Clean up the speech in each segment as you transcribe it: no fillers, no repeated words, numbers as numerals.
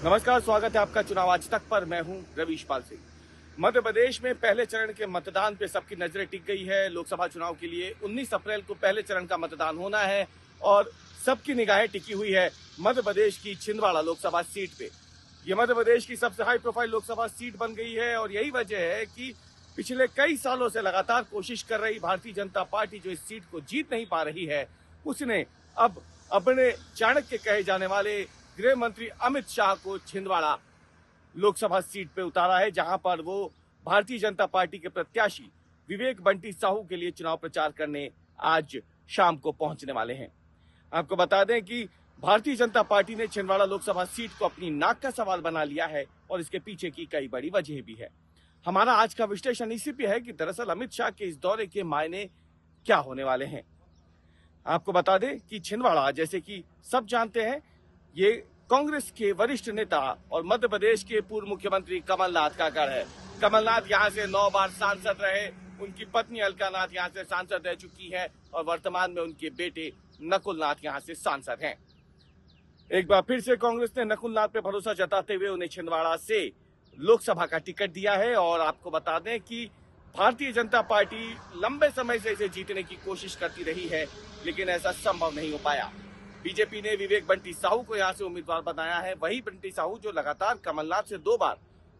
नमस्कार, स्वागत है आपका चुनाव आज तक पर। मैं हूं रवीश पाल सिंह। मध्य प्रदेश में पहले चरण के मतदान पे सबकी नजरें टिक गई है। लोकसभा चुनाव के लिए 19 अप्रैल को पहले चरण का मतदान होना है और सबकी निगाहें टिकी हुई है मध्य प्रदेश की छिंदवाड़ा लोकसभा सीट पे। ये मध्य प्रदेश की सबसे हाई प्रोफाइल लोकसभा सीट बन गई है और यही वजह है कि पिछले कई सालों से लगातार कोशिश कर रही भारतीय जनता पार्टी जो इस सीट को जीत नहीं पा रही है, उसने अब अपने चाणक्य कहे जाने वाले गृह मंत्री अमित शाह को छिंदवाड़ा लोकसभा सीट पे उतारा है, जहां पर वो भारतीय जनता पार्टी के प्रत्याशी विवेक बंटी साहू के लिए चुनाव प्रचार करने आज शाम को पहुंचने वाले हैं। आपको बता दें कि भारतीय जनता पार्टी ने छिंदवाड़ा लोकसभा सीट को अपनी नाक का सवाल बना लिया है और इसके पीछे की कई बड़ी वजह भी है। हमारा आज का विश्लेषण इसी पे है कि दरअसल अमित शाह के इस दौरे के मायने क्या होने वाले हैं। आपको बता दें कि छिंदवाड़ा, जैसे कि सब जानते हैं, ये कांग्रेस के वरिष्ठ नेता और मध्य प्रदेश के पूर्व मुख्यमंत्री कमलनाथ का गढ़ है। कमलनाथ यहाँ से 9 बार सांसद रहे, उनकी पत्नी अलका नाथ यहाँ से सांसद रह चुकी है और वर्तमान में उनके बेटे नकुल नाथ यहाँ से सांसद हैं। एक बार फिर से कांग्रेस ने नकुल नाथ पे भरोसा जताते हुए उन्हें छिंदवाड़ा से लोकसभा का टिकट दिया है और आपको बता दें कि भारतीय जनता पार्टी लंबे समय से इसे जीतने की कोशिश करती रही है, लेकिन ऐसा संभव नहीं हो पाया। बीजेपी ने विवेक बंटी साहू को यहां से उम्मीदवार बनाया है। वही बंटी साहू जो लगातार कमलनाथ से 2 बार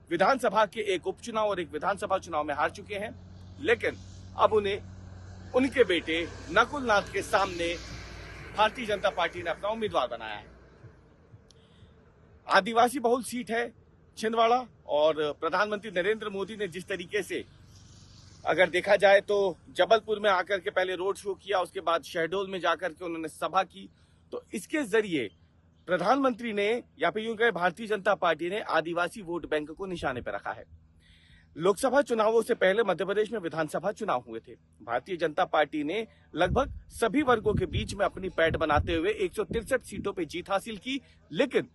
विधानसभा के एक उपचुनाव और एक विधानसभा चुनाव में हार चुके हैं, लेकिन अब उन्हें उनके बेटे नकुल नाथ के सामने भारतीय जनता पार्टी ने अपना उम्मीदवार बनाया है। आदिवासी बहुल सीट है छिंदवाड़ा और प्रधानमंत्री नरेंद्र मोदी ने जिस तरीके से अगर देखा जाए तो जबलपुर में आकर के पहले रोड शो किया, उसके बाद शहडोल में जाकर के उन्होंने सभा की, तो इसके जरिए प्रधानमंत्री ने या फिर यूं कहे भारतीय जनता पार्टी ने आदिवासी वोट बैंक को निशाने पर रखा है। लोकसभा चुनावों से पहले मध्य प्रदेश में विधानसभा चुनाव हुए थे। भारतीय जनता पार्टी ने लगभग सभी वर्गों के बीच में अपनी पैठ बनाते हुए 163 सीटों पर जीत हासिल की, लेकिन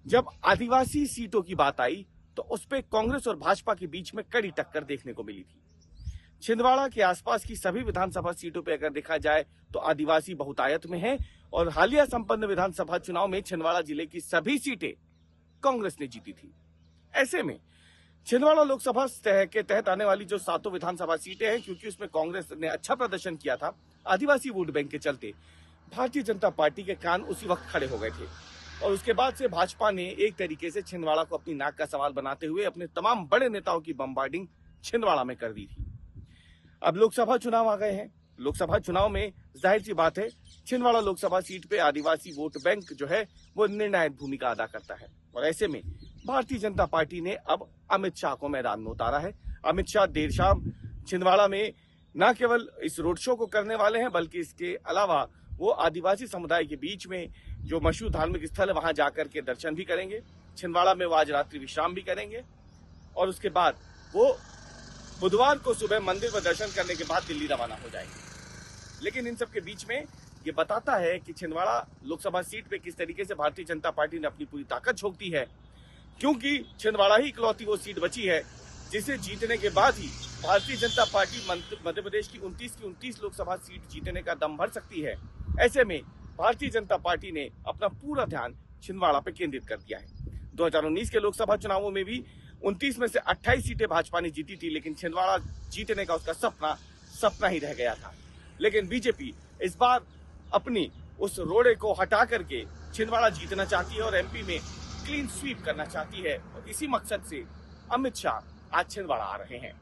जब आदिवासी सीटों की बात आई तो उस पर कांग्रेस और भाजपा के बीच में कड़ी टक्कर देखने को मिली थी। छिंदवाड़ा के आसपास की सभी विधानसभा सीटों पर अगर देखा जाए तो आदिवासी बहुतायत में है और हालिया संपन्न विधानसभा चुनाव में छिंदवाड़ा जिले की सभी सीटें कांग्रेस ने जीती थी। ऐसे में छिंदवाड़ा लोकसभा के तहत आने वाली जो 7 विधानसभा सीटें हैं, क्योंकि उसमें कांग्रेस ने अच्छा प्रदर्शन किया था, आदिवासी वोट बैंक के चलते भारतीय जनता पार्टी के कान उसी वक्त खड़े हो गए थे और उसके बाद से भाजपा ने एक तरीके से छिंदवाड़ा को अपनी नाक का सवाल बनाते हुए अपने तमाम बड़े नेताओं की बमबार्डिंग छिंदवाड़ा में कर दी थी। अब लोकसभा चुनाव आ गए हैं। लोकसभा चुनाव में जाहिर सी बात है छिंदवाड़ा लोकसभा सीट पे आदिवासी वोट बैंक जो है वो निर्णायक भूमिका अदा करता है और ऐसे में भारतीय जनता पार्टी ने अब अमित शाह को मैदान में उतारा है। अमित शाह देर शाम छिंदवाड़ा में न केवल इस रोड शो को करने वाले हैं, बल्कि इसके अलावा वो आदिवासी समुदाय के बीच में जो मशहूर धार्मिक स्थल है वहां जाकर के दर्शन भी करेंगे। छिंदवाड़ा में वो आज रात्रि विश्राम भी करेंगे और उसके बाद वो बुधवार को सुबह मंदिर में दर्शन करने के बाद दिल्ली रवाना हो जाएंगे। लेकिन इन सब के बीच में ये बताता है कि छिंदवाड़ा लोकसभा सीट पे किस तरीके से भारतीय जनता पार्टी ने अपनी पूरी ताकत झोंक दी है, क्योंकि छिंदवाड़ा ही इकलौती वो सीट बची है जिसे जीतने के बाद ही भारतीय जनता पार्टी मध्य प्रदेश की 29 लोकसभा सीट जीतने का दम भर सकती है। ऐसे में भारतीय जनता पार्टी ने अपना पूरा ध्यान छिंदवाड़ा पे केंद्रित कर दिया है। 2019 के लोकसभा चुनावों में भी 29 में से 28 सीटें भाजपा ने जीती थी, लेकिन छिंदवाड़ा जीतने का उसका सपना ही रह गया था। लेकिन बीजेपी इस बार अपनी उस रोड़े को हटा करके छिंदवाड़ा जीतना चाहती है और एमपी में क्लीन स्वीप करना चाहती है और इसी मकसद से अमित शाह आज छिंदवाड़ा आ रहे हैं।